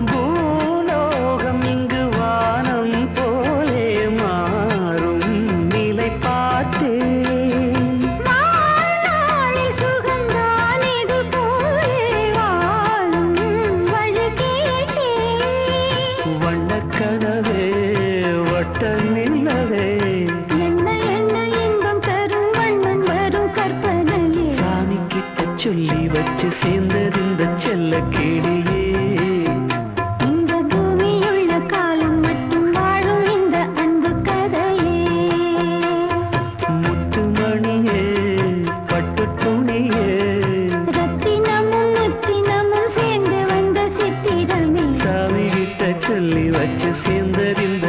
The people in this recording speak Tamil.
பூலோகம் இங்கு வானம் போலே மாறும் நிலை பார்த்தேன். வாழ்நாளில் சுகந்தான் இது போலே வாழும் வழி கேட்டேன். வண்ணக்கனவே வட்ட நிலவே என்ன என்ன இன்பம் தரும் வண்ணன் வரும் கற்பனையே. சாமி கிட்ட சொல்லி வச்சு சேர்ந்தது இந்த செல்ல கிளியே. இந்த பூமியுள்ள காலம் மட்டும் வாழும் இந்த அன்பு கதையே. முத்துமணியே பட்டு துணியே ரத்தினமும் முத்தினமும் சேர்ந்து வந்த சித்திரமே. சாமி கிட்ட சொல்லி வச்சு சேர்ந்தது இந்த